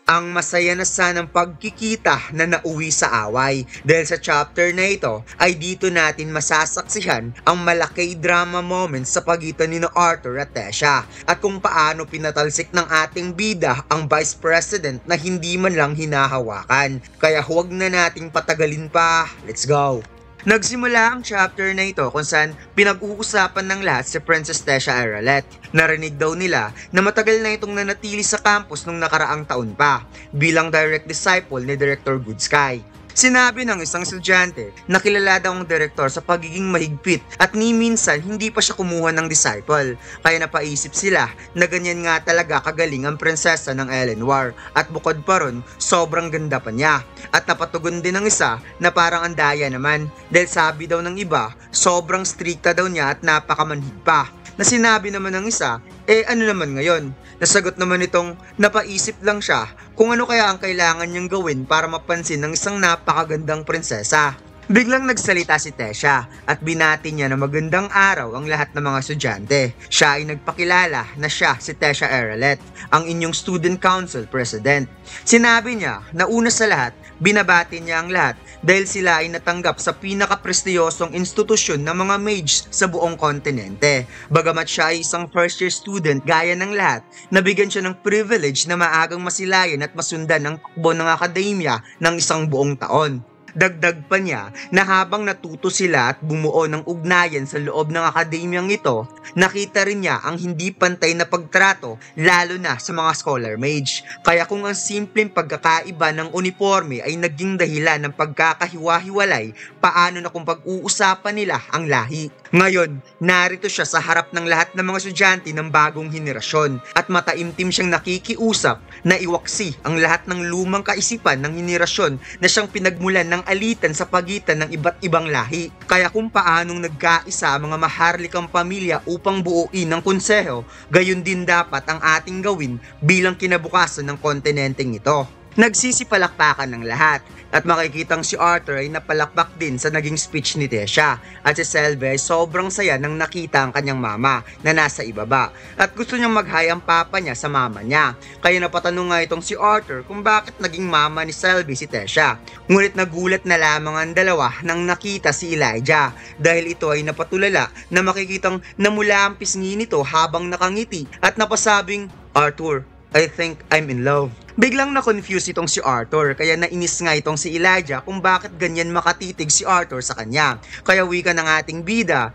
Ang masaya na sanang pagkikita na nauwi sa away dahil sa chapter na ito ay dito natin masasaksihan ang malaki drama moments sa pagitan ni Arthur at Tesha at kung paano pinatalsik ng ating bida ang Vice President na hindi man lang hinahawakan. Kaya huwag na nating patagalin pa. Let's go! Nagsimula ang chapter na ito kung saan pinag-uusapan ng lahat si Princess Tesha Ireland. Narinig daw nila na matagal na itong nanatili sa campus nung nakaraang taon pa bilang direct disciple ni Director Goodsky. Sinabi ng isang estudyante na kilala daw ang direktor sa pagiging mahigpit at ni minsan hindi pa siya kumuha ng disciple. Kaya napaisip sila na ganyan nga talaga kagaling ang prinsesa ng Eleanor at bukod pa ron, sobrang ganda pa niya. At napatugon din ng isa na parang andaya naman dahil sabi daw ng iba, sobrang strikta daw niya at napakamanhid pa. Na sinabi naman ng isa, ano naman ngayon? Nasagot naman itong napaisip lang siya kung ano kaya ang kailangan niyang gawin para mapansin ng isang napakagandang prinsesa. Biglang nagsalita si Tesha at binati niya na magandang araw ang lahat ng mga estudyante. Siya ay nagpakilala na siya si Tesha Ireland, ang inyong student council president. Sinabi niya na una sa lahat, binabati niya ang lahat dahil sila ay natanggap sa pinakaprestiyosong institusyon ng mga mages sa buong kontinente. Bagamat siya ay isang first year student gaya ng lahat, nabigyan siya ng privilege na maagang masilayan at masundan ang takbo ng akademya ng isang buong taon. Dagdag pa niya na habang natuto sila at bumuo ng ugnayan sa loob ng akademyang ito, nakita rin niya ang hindi pantay na pagtrato lalo na sa mga scholar mage. Kaya kung ang simpleng pagkakaiba ng uniforme ay naging dahilan ng pagkakahiwa-hiwalay, paano na kung pag-uusapan nila ang lahi? Ngayon, narito siya sa harap ng lahat ng mga estudyante ng bagong henerasyon at mataimtim siyang nakikiusap na iwaksi ang lahat ng lumang kaisipan ng henerasyon na siyang pinagmulan ng alitan sa pagitan ng iba't ibang lahi. Kaya kung paanong nagkaisa ang mga maharlikang pamilya upang buuin ng konseho, gayon din dapat ang ating gawin bilang kinabukasan ng kontinenteng ito. Nagsisipalakpakan ng lahat at makikitang si Arthur ay napalakpak din sa naging speech ni Tesha at si Selby ay sobrang saya nang nakita ang kanyang mama na nasa ibaba at gusto niyang mag-hi ang papa niya sa mama niya. Kaya napatanong nga itong si Arthur kung bakit naging mama ni Selby si Tesha. Ngunit nagulat na lamang ang dalawa nang nakita si Elijah dahil ito ay napatulala na makikitang namula ang pisngi nito habang nakangiti at napasabing, "Arthur, I think I'm in love." Biglang na-confuse itong si Arthur kaya nainis nga itong si Elijah kung bakit ganyan makatitig si Arthur sa kanya. Kaya wika ng ating bida,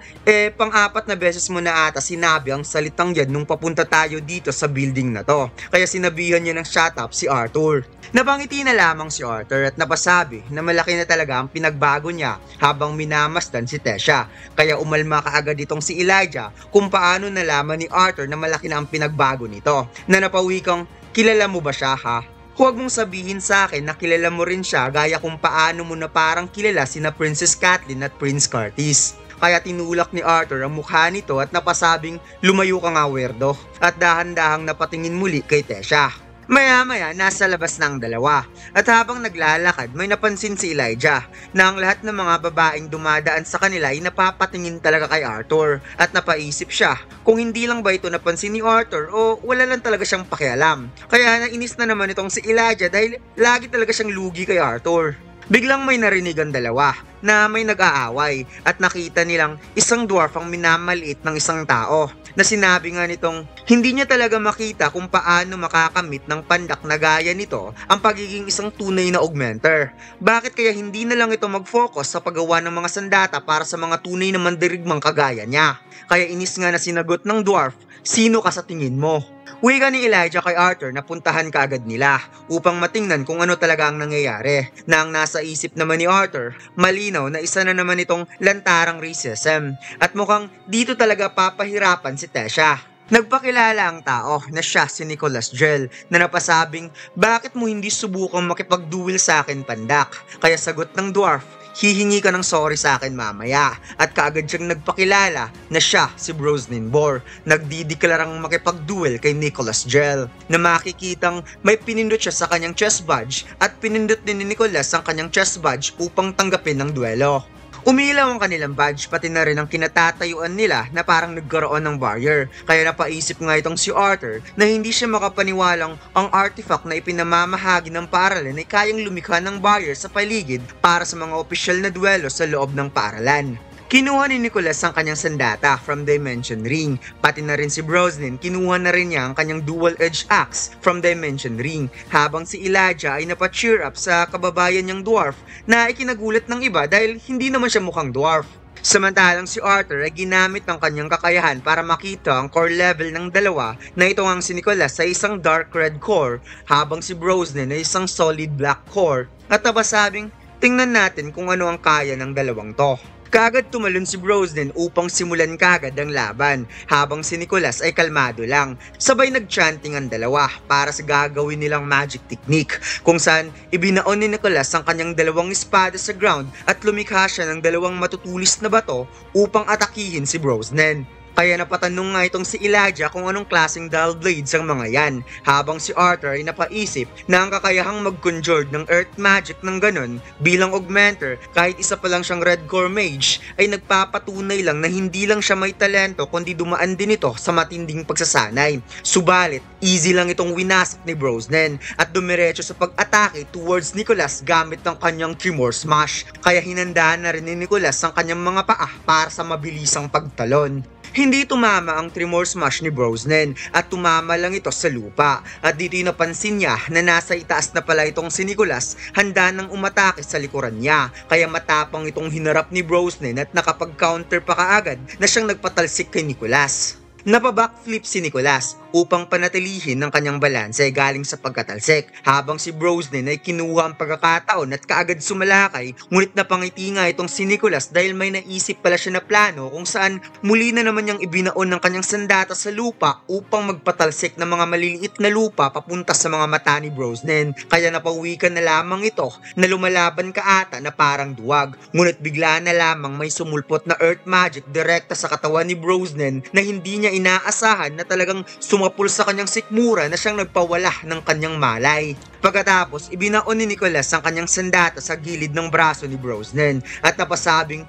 pang-apat na beses mo na ata sinabi ang salitang yan nung papunta tayo dito sa building na to. Kaya sinabihan niya ng shut up si Arthur. Napangiti na lamang si Arthur at napasabi na malaki na talaga ang pinagbago niya habang minamasdan si Tesha. Kaya umalma kaagad itong si Elijah kung paano nalaman ni Arthur na malaki na ang pinagbago nito. Na napawikang, kilala mo ba siya ha? Huwag mong sabihin sa akin na kilala mo rin siya gaya kung paano mo na parang kilala sina Princess Kathleen at Prince Curtis. Kaya tinulak ni Arthur ang mukha nito at napasabing lumayo ka nga weirdo at dahan-dahang napatingin muli kay Tesha. Maya-maya, nasa labas na ang dalawa. At habang naglalakad, may napansin si Elijah na ang lahat ng mga babaeng dumadaan sa kanila ay napapatingin talaga kay Arthur. At napaisip siya kung hindi lang ba ito napansin ni Arthur o wala lang talaga siyang pakialam. Kaya nainis na naman itong si Elijah dahil lagi talaga siyang lugi kay Arthur. Biglang may narinig ang dalawa na may nag-aaway at nakita nilang isang dwarf ang minamaliit ng isang tao na sinabi nga nitong hindi niya talaga makita kung paano makakamit ng pandak na gaya nito ang pagiging isang tunay na augmenter. Bakit kaya hindi na lang ito mag-focus sa paggawa ng mga sandata para sa mga tunay na mandirigmang kagaya niya? Kaya inis nga na sinagot ng dwarf, sino ka sa tingin mo? Wika ni Elijah kay Arthur na puntahan kaagad nila upang matingnan kung ano talaga ang nangyayari. Na ang nasa isip naman ni Arthur, malinaw na isa na naman itong lantarang racism at mukhang dito talaga papahirapan si Tesha. Nagpakilala ang tao na siya si Nicholas Gel na napasabing bakit mo hindi subukang makipag-duel sa akin pandak? Kaya sagot ng dwarf, hihingi ka ng sorry sa akin mamaya at kaagad siyang nagpakilala na siya si Brosnan Bor, nagdideklarang makipag-duel kay Nicholas Gel na makikitang may pinindot siya sa kanyang chest badge at pinindot din ni Nicholas ang kanyang chest badge upang tanggapin ng duelo. Umilaw ang kanilang badge pati na rin ang kinatatayuan nila na parang nagkaroon ng barrier. Kaya napaisip nga itong si Arthur na hindi siya makapaniwalang ang artifact na ipinamamahagi ng paaralan ay kayang lumikha ng barrier sa paligid para sa mga opisyal na duelo sa loob ng paaralan. Kinuha ni Nicholas ang kanyang sandata from Dimension Ring, pati na rin si Brosnan kinuha na rin niya ang kanyang dual-edged axe from Dimension Ring, habang si Elijah ay napacheer up sa kababayan niyang dwarf na ikinagulat ng iba dahil hindi naman siya mukhang dwarf. Samantalang si Arthur ay ginamit ang kanyang kakayahan para makita ang core level ng dalawa na ito ang si Nicholas sa isang dark red core habang si Brosnan ay isang solid black core at sabing tingnan natin kung ano ang kaya ng dalawang to. Kaagad tumalon si Brosnan upang simulan kagad ang laban habang si Nicholas ay kalmado lang. Sabay nag-chanting ang dalawa para sa gagawin nilang magic technique kung saan ibinaon ni Nicholas ang kanyang dalawang espada sa ground at lumikha siya ng dalawang matutulis na bato upang atakihin si Brosnan. Kaya napatanong nga itong si Elijah kung anong klaseng dull blades ang mga yan, habang si Arthur ay napaisip na ang kakayahang mag-conjure ng earth magic ng ganon bilang augmenter kahit isa pa lang siyang red core mage ay nagpapatunay lang na hindi lang siya may talento kundi dumaan din ito sa matinding pagsasanay. Subalit, easy lang itong winasak ni Brosnan at dumiretso sa pag-atake towards Nicholas gamit ng kanyang Tremor Smash, kaya hinandaan na rin ni Nicholas ang kanyang mga paa para sa mabilisang pagtalon. Hindi tumama ang Tremor Smash ni Brosnan at tumama lang ito sa lupa at dito'y napansin niya na nasa itaas na pala itong si Nicholas, handa nang umatake sa likuran niya, kaya matapang itong hinarap ni Brosnan at nakapag-counter pa kaagad na siyang nagpatalsik kay Nicholas. Napabackflip si Nicholas upang panatilihin ang kanyang balanse galing sa pagkatalsik habang si Brosnan ay kinuha ang pagkakataon at kaagad sumalakay, ngunit napangiti nga itong si Nicholas dahil may naisip pala siya na plano kung saan muli na naman niyang ibinaon ng kanyang sandata sa lupa upang magpatalsik ng mga maliliit na lupa papunta sa mga mata ni Brosnan, kaya napawikan na lamang ito na lumalaban ka ata na parang duwag, ngunit bigla na lamang may sumulpot na earth magic direkta sa katawan ni Brosnan na hindi niya inaasahan na talagang sumapul sa kanyang sikmura na siyang nagpawala ng kanyang malay. Pagkatapos, ibinaon ni Nicholas ang kanyang sandata sa gilid ng braso ni Brosnan at napasabing,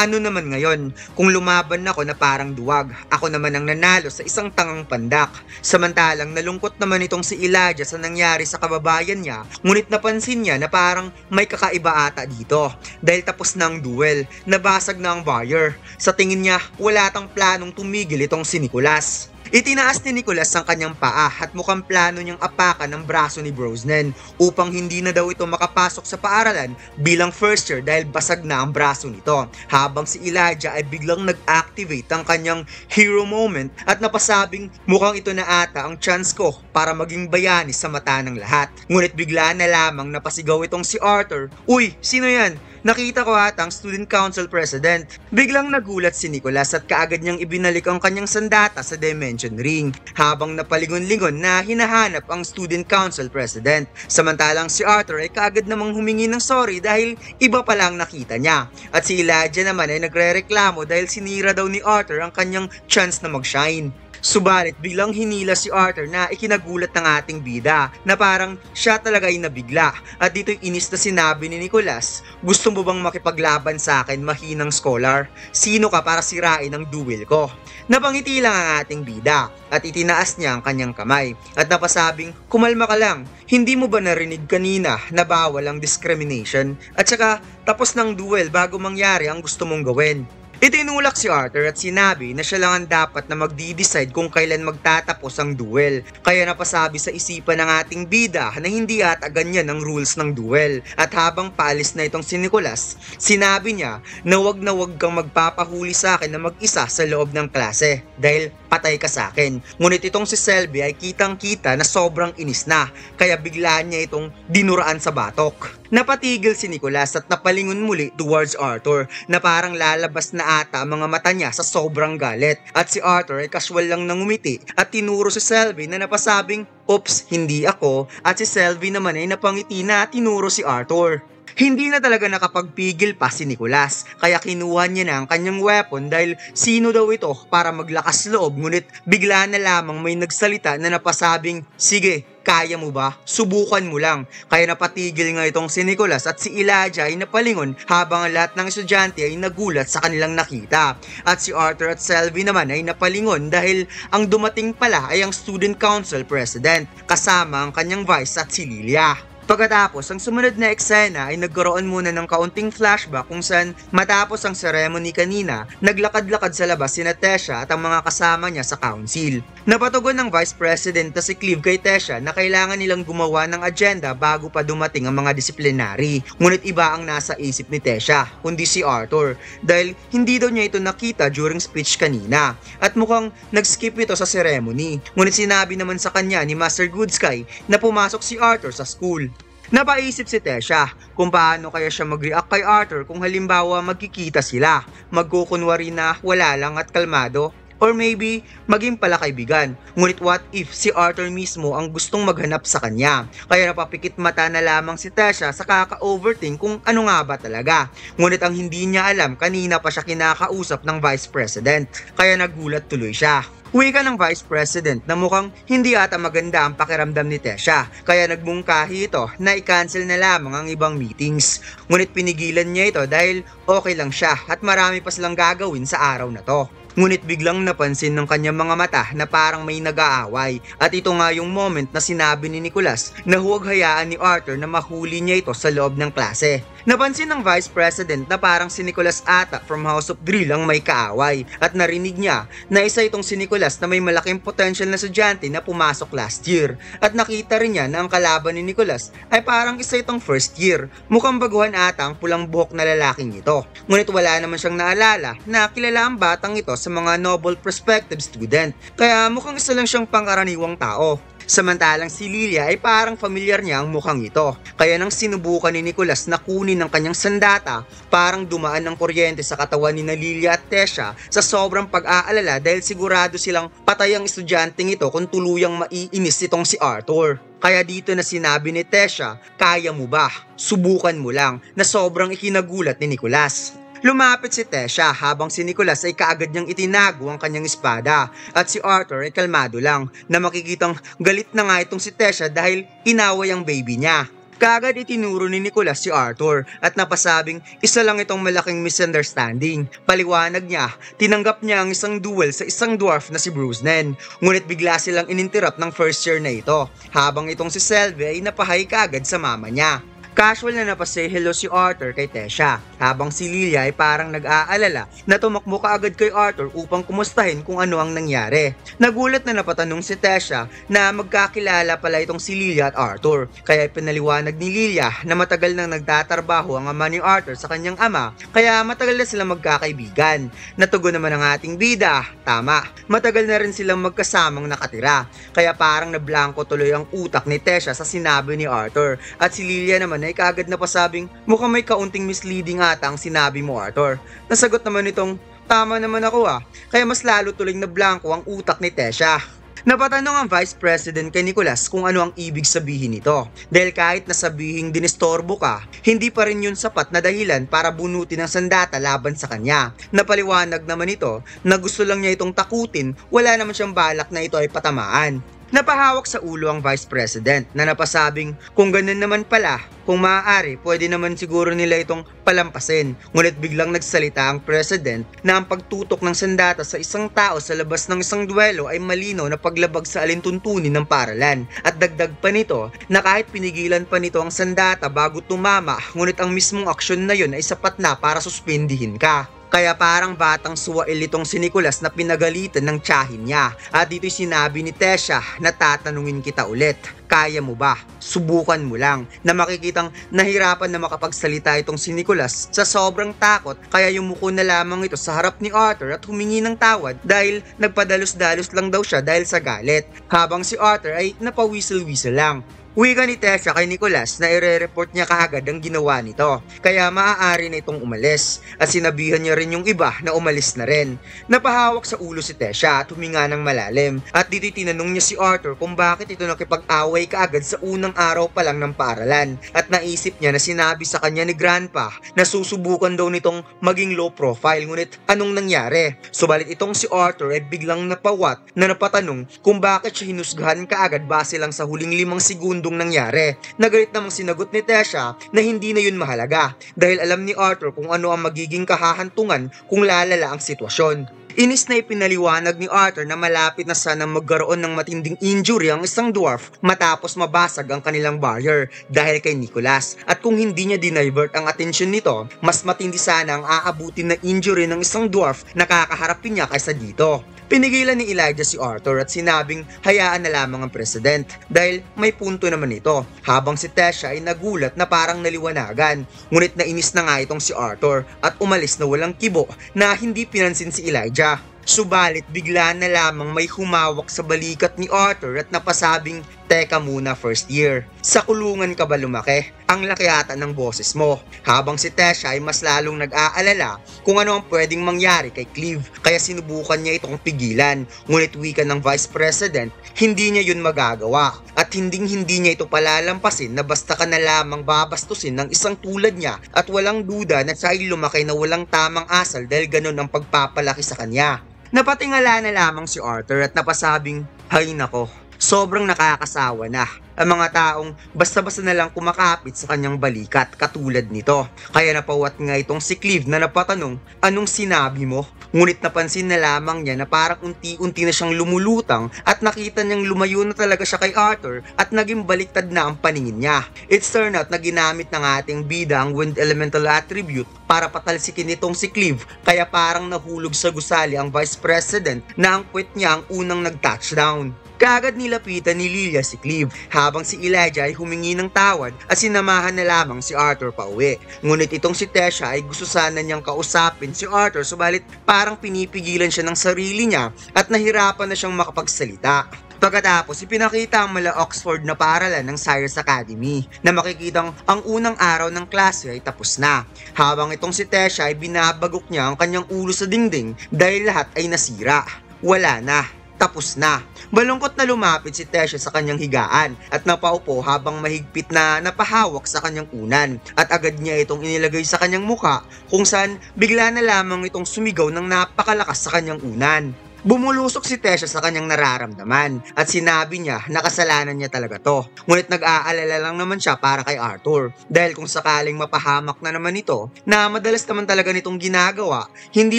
ano naman ngayon? Kung lumaban ako na parang duwag, ako naman ang nanalo sa isang tangang pandak. Samantalang nalungkot naman itong si Elijah sa nangyari sa kababayan niya, ngunit napansin niya na parang may kakaiba ata dito. Dahil tapos na ang duel, nabasag na ang barrier. Sa tingin niya, wala tang planong tumigil itong si Nicholas. Itinaas ni Nicholas ang kanyang paa at mukhang plano niyang apakan ang braso ni Brosnan upang hindi na daw ito makapasok sa paaralan bilang first year dahil basag na ang braso nito, habang si Elijah ay biglang nag-activate ang kanyang hero moment at napasabing mukhang ito na ata ang chance ko para maging bayani sa mata ng lahat. Ngunit bigla na lamang napasigaw itong si Arthur, "Uy, sino yan? Nakita ko ata ang student council president." Biglang nagulat si Nicholas at kaagad niyang ibinalik ang kanyang sandata sa Dimension Ring habang napalingon-lingon na hinahanap ang student council president. Samantalang si Arthur ay kaagad namang humingi ng sorry dahil iba pa lang nakita niya. At si Elijah naman ay nagrereklamo dahil sinira daw ni Arthur ang kanyang chance na mag-shine. Subalit biglang hinila si Arthur na ikinagulat ng ating bida na parang siya talaga ay nabigla at dito'y inis na sinabi ni Nicholas, "Gusto mo bang makipaglaban sa akin, mahinang scholar? Sino ka para sirain ang duel ko?" Napangiti lang ang ating bida at itinaas niya ang kanyang kamay at napasabing, "Kumalma ka lang, hindi mo ba narinig kanina na bawal ang discrimination at saka tapos ng duel bago mangyari ang gusto mong gawin?" Itinulak si Arthur at sinabi na siya lang ang dapat na magdi-decide kung kailan magtatapos ang duel. Kaya napasabi sa isipan ng ating bida na hindi ata ganyan ang rules ng duel. At habang paalis na itong si Nicholas, sinabi niya na wag kang magpapahuli sa akin na mag-isa sa loob ng klase dahil patay ka sa akin. Ngunit itong si Selby ay kitang-kita na sobrang inis na, kaya bigla niya itong dinuraan sa batok. Napatigil si Nicholas at napalingon muli towards Arthur na parang lalabas na ata ang mga mata niya sa sobrang galit. At si Arthur ay casual lang nangumiti at tinuro si Selby na napasabing, "Oops, hindi ako." At si Selby naman ay napangiti na tinuro si Arthur. Hindi na talaga nakapagpigil pa si Nicolas, kaya kinuha niya na ang kanyang weapon dahil sino daw ito para maglakas loob, ngunit bigla na lamang may nagsalita na napasabing, "Sige, kaya mo ba? Subukan mo lang." Kaya napatigil nga itong si Nicolas at si Elijah ay napalingon habang ang lahat ng estudyante ay nagulat sa kanilang nakita. At si Arthur at Selby naman ay napalingon dahil ang dumating pala ay ang student council president kasama ang kanyang vice at si Lilia. Pagkatapos, ang sumunod na eksena ay nagkaroon muna ng kaunting flashback kung saan matapos ang ceremony kanina, naglakad-lakad sa labas si Tesha at ang mga kasama niya sa council. Napatugon ng Vice President na si Cleve kay Tesha na kailangan nilang gumawa ng agenda bago pa dumating ang mga disciplinary. Ngunit iba ang nasa isip ni Tesha, kundi si Arthur, dahil hindi daw niya ito nakita during speech kanina. At mukhang nag-skip ito sa ceremony. Ngunit sinabi naman sa kanya ni Master Goodsky na pumasok si Arthur sa school. Napaisip si Tesha kung paano kaya siya mag-react kay Arthur kung halimbawa magkikita sila, magkukunwari na wala lang at kalmado, or maybe maging pala kaibigan. Ngunit what if si Arthur mismo ang gustong maghanap sa kanya? Kaya napapikit mata na lamang si Tesha sa kaka-overthink kung ano nga ba talaga. Ngunit ang hindi niya alam, kanina pa siya kinakausap ng Vice President, kaya nagulat tuloy siya. Wika ng Vice President na mukhang hindi ata maganda ang pakiramdam ni Tesha, kaya nagmungkahi ito na i-cancel na lamang ang ibang meetings. Ngunit pinigilan niya ito dahil okay lang siya at marami pa silang gagawin sa araw na to. Ngunit biglang napansin ng kanyang mga mata na parang may nag-aaway, at ito nga yung moment na sinabi ni Nicolas na huwag hayaan ni Arthur na mahuli niya ito sa loob ng klase. Napansin ng Vice President na parang si Nicolas ata from House of Drill ang may kaaway, at narinig niya na isa itong si Nicolas na may malaking potential na estudyante na pumasok last year, at nakita rin niya na ang kalaban ni Nicolas ay parang isa itong first year. Mukhang baguhan ata ang pulang buhok na lalaking ito, ngunit wala naman siyang naalala na kilala ang batang ito sa mga noble prospective student, kaya mukhang isa lang siyang pangkaraniwang tao. Samantalang si Lilia ay parang familiar niya ang mukhang ito, kaya nang sinubukan ni Nicolas na kunin ang kanyang sandata, parang dumaan ng kuryente sa katawan ni Lilia at Tesha sa sobrang pag-aalala dahil sigurado silang patay ang estudyanteng ito kung tuluyang maiinis itong si Arthur. Kaya dito na sinabi ni Tesha, "Kaya mo ba? Subukan mo lang," na sobrang ikinagulat ni Nicolas. Lumapit si Tesha habang si Nicolas ay kaagad niyang itinago ang kanyang espada, at si Arthur ay kalmado lang na makikitang galit na nga itong si Tesha dahil inaway ang baby niya. Kaagad itinuro ni Nicolas si Arthur at napasabing isa lang itong malaking misunderstanding. Paliwanag niya, tinanggap niya ang isang duel sa isang dwarf na si Brusnen. Ngunit bigla silang ininterrupt ng first year na ito, habang itong si Selby ay napahay kaagad sa mama niya. Casual na napasay hello si Arthur kay Tesha, habang si Lilia ay parang nag-aalala na tumakbo kaagad kay Arthur upang kumustahin kung ano ang nangyari. Nagulat na napatanong si Tesha na magkakilala pala itong si Lilia at Arthur, kaya pinaliwanag ni Lilia na matagal nang nagtatrabaho ang ama ni Arthur sa kanyang ama, kaya matagal na silang magkakaibigan. Natugon naman ang ating bida, tama, matagal na rin silang magkasamang nakatira, kaya parang nablangko tuloy ang utak ni Tesha sa sinabi ni Arthur, at si Lilia naman ay kaagad na pasabing mukhang may kaunting misleading ata ang sinabi mo, Arthur. Nasagot naman itong, "Tama naman ako kaya mas lalo tuloy na blanco ang utak ni Tesha. Napatanong ang Vice President kay Nicolas kung ano ang ibig sabihin nito, dahil kahit nasabihing dinistorbo ka, hindi pa rin yun sapat na dahilan para bunutin ang sandata laban sa kanya. Napaliwanag naman ito na gusto lang niya itong takutin, wala naman siyang balak na ito ay patamaan. Napahawak sa ulo ang Vice President na napasabing kung ganun naman pala, kung maaari pwede naman siguro nila itong palampasin. Ngunit biglang nagsalita ang President na ang pagtutok ng sandata sa isang tao sa labas ng isang duelo ay malinaw na paglabag sa alintuntunin ng paralan. At dagdag pa nito na kahit pinigilan pa nito ang sandata bago tumama, ngunit ang mismong aksyon na yun ay sapat na para suspindihin ka. Kaya parang batang suwail itong si Nicolas na pinagalitan ng tiyahin niya. At dito'y sinabi ni Tesha na tatanungin kita ulit, "Kaya mo ba? Subukan mo lang," na makikitang nahirapan na makapagsalita itong si Nicolas sa sobrang takot, kaya yumuko na lamang ito sa harap ni Arthur at humingi ng tawad dahil nagpadalos-dalos lang daw siya dahil sa galit, habang si Arthur ay napawisel-wisel lang. Wika ni Tessa kay Nicholas na ire-report niya kaagad ang ginawa nito, kaya maaari na itong umalis at sinabihan niya rin yung iba na umalis na rin. Napahawak sa ulo si Tessa at huminga ng malalim at dito tinanong niya si Arthur kung bakit ito nakipag-away kaagad sa unang araw pa lang ng paaralan at naisip niya na sinabi sa kanya ni Grandpa na susubukan daw nitong maging low profile, ngunit anong nangyari? Subalit itong si Arthur ay biglang napawat na napatanong kung bakit siya hinusgahan kaagad base lang sa huling 5 segundong nangyari. Nagalit namang sinagot ni Tessa na hindi na yun mahalaga dahil alam ni Arthur kung ano ang magiging kahahantungan kung lalala ang sitwasyon. Inis na ipinaliwanag ni Arthur na malapit na sanang magkaroon ng matinding injury ang isang dwarf matapos mabasag ang kanilang barrier dahil kay Nicholas, at kung hindi niya dinivert ang atensyon nito, mas matindi sana ang aabutin na injury ng isang dwarf na kakaharapin niya kaysa dito. Pinigilan ni Elijah si Arthur at sinabing hayaan na lamang ang president dahil may punto naman ito, habang si Tessa ay nagulat na parang naliwanagan, ngunit nainis na nga itong si Arthur at umalis na walang kibo na hindi pinansin si Elijah. Subalit bigla na lamang may humawak sa balikat ni Arthur at napasabing, "Teka muna, first year, sa kulungan ka ba lumaki? Ang laki ata ng boses mo." Habang si Tessa ay mas lalong nag-aalala kung ano ang pwedeng mangyari kay Cleve, kaya sinubukan niya itong pigilan, ngunit wika ng Vice President, hindi niya yun magagawa at hindi niya ito palalampasin na basta ka na lamang babastusin ng isang tulad niya, at walang duda na siya ay lumaki na walang tamang asal dahil ganun ang pagpapalaki sa kanya. Napatingala na lamang si Arthur at napasabing, "Hay nako, sobrang nakakasawa na ang mga taong basta-basta na lang kumakapit sa kanyang balikat katulad nito." Kaya napawat nga itong si Cleve na napatanong, "Anong sinabi mo?" Ngunit napansin na lamang niya na parang unti-unti na siyang lumulutang at nakita niyang lumayo na talaga siya kay Arthur at naging baliktad na ang paningin niya. It's turned out na ginamit ng ating bida ang wind elemental attribute para patalsikin itong si Cleve, kaya parang nahulog sa gusali ang Vice President na ang puwet niya ang unang nag-touchdown. Kaagad nilapitan ni Lilia si Cleve habang si Elijah ay humingi ng tawad at sinamahan na lamang si Arthur pauwi. Ngunit itong si Tessa ay gusto sana niyang kausapin si Arthur, subalit parang pinipigilan siya ng sarili niya at nahirapan na siyang makapagsalita. Pagkatapos, ipinakita ang mala Oxford na paaralan ng Cyrus Academy na makikitang ang unang araw ng klase ay tapos na. Habang itong si Tessa ay binabagok niya ang kanyang ulo sa dingding dahil lahat ay nasira. Wala na. Tapos na. Malungkot na lumapit si Tessa sa kanyang higaan at napaupo habang mahigpit na napahawak sa kanyang unan, at agad niya itong inilagay sa kanyang muka kung saan bigla na lamang itong sumigaw ng napakalakas sa kanyang unan. Bumulusok si Tessa sa kanyang nararamdaman at sinabi niya na kasalanan niya talaga to. Ngunit nag-aalala lang naman siya para kay Arthur dahil kung sakaling mapahamak na naman ito, na madalas naman talaga nitong ginagawa, hindi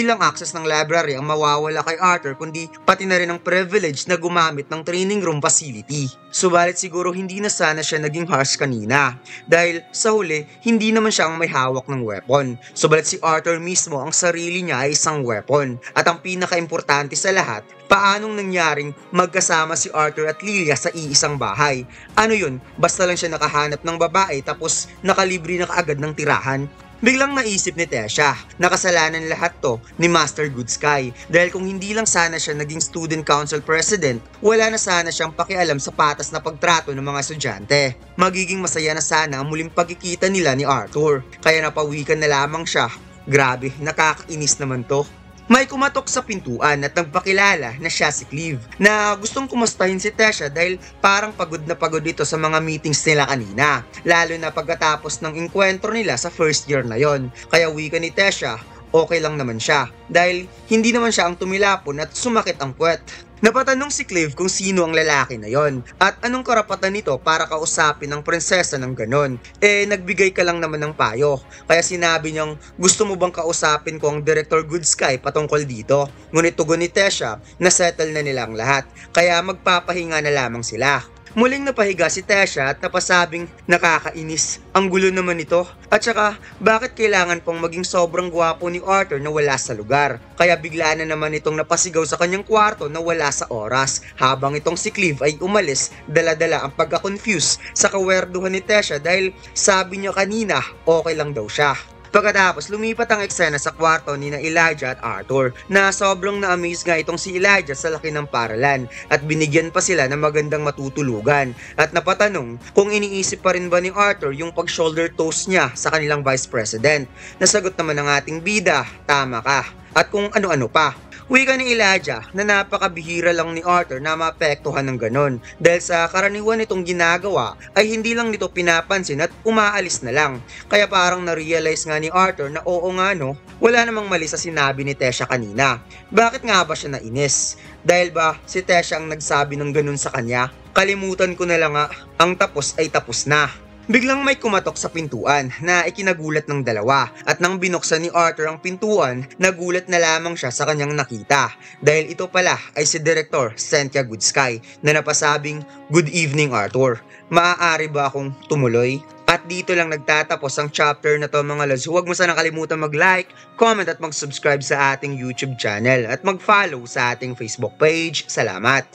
lang access ng library ang mawawala kay Arthur kundi pati na rin ang privilege na gumamit ng training room facility. Subalit siguro hindi na sana siya naging harsh kanina dahil sa huli hindi naman siya ang may hawak ng weapon. Subalit si Arthur mismo ang sarili niya ay isang weapon, at ang pinaka-importante sa lahat, paanong nangyaring magkasama si Arthur at Lilia sa iisang bahay? Ano yun? Basta lang siya nakahanap ng babae tapos nakalibre na kaagad ng tirahan? Biglang naisip ni Tessa na kasalanan lahat to ni Master Goodsky dahil kung hindi lang sana siya naging student council president, wala na sana siyang pakialam sa patas na pagtrato ng mga estudyante. Magiging masaya na sana ang muling pagkikita nila ni Arthur, kaya napawikan na lamang siya. Grabe, nakakainis naman to. May kumatok sa pintuan at nagpakilala na siya si Cleve na gustong kumustahin si Tessa dahil parang pagod na pagod ito sa mga meetings nila kanina, lalo na pagkatapos ng enkwentro nila sa first year na yon. Kaya wika ni Tessa, okay lang naman siya dahil hindi naman siya ang tumilapon at sumakit ang puwet. Napatanong si Cleve kung sino ang lalaki na yon at anong karapatan nito para kausapin ng prinsesa ng ganon. Nagbigay ka lang naman ng payo. Kaya sinabi niyang, "Gusto mo bang kausapin ko ang Director Goodsky patungkol dito?" Ngunit tugon ni Tessa na settle na nila ang lahat, kaya magpapahinga na lamang sila. Muling napahiga si Tessa at napasabing, nakakainis, ang gulo naman ito. At saka, bakit kailangan pong maging sobrang gwapo ni Arthur na wala sa lugar? Kaya bigla na naman itong napasigaw sa kanyang kwarto na wala sa oras, habang itong si Cleve ay umalis, dala-dala ang pagka-confuse sa kawerduhan ni Tessa dahil sabi niya kanina okay lang daw siya. Pagkatapos, lumipat ang eksena sa kwarto ni na Elijah at Arthur na sobrang na-amaze nga itong si Elijah sa laki ng paralan at binigyan pa sila ng magandang matutulugan at napatanong kung iniisip pa rin ba ni Arthur yung pag-shoulder toast niya sa kanilang vice president. Nasagot naman ng ating bida, tama ka. At kung ano-ano pa. Wika ni Elijah na napakabihira lang ni Arthur na maapektuhan ng ganon dahil sa karaniwan nitong ginagawa ay hindi lang nito pinapansin at umaalis na lang. Kaya parang na-realize nga ni Arthur na oo nga no, wala namang mali sa sinabi ni Tesha kanina. Bakit nga ba siya nainis? Dahil ba si Tesha ang nagsabi ng ganon sa kanya? Kalimutan ko na lang nga, ang tapos ay tapos na. Biglang may kumatok sa pintuan na ikinagulat ng dalawa at nang binuksan ni Arthur ang pintuan, nagulat na lamang siya sa kanyang nakita dahil ito pala ay si Director Cynthia Goodsky na napasabing, "Good evening Arthur, maaari ba akong tumuloy?" At dito lang nagtatapos ang chapter na to mga lods. Huwag mo sanang kalimutan mag-like, comment at mag-subscribe sa ating YouTube channel at mag-follow sa ating Facebook page. Salamat!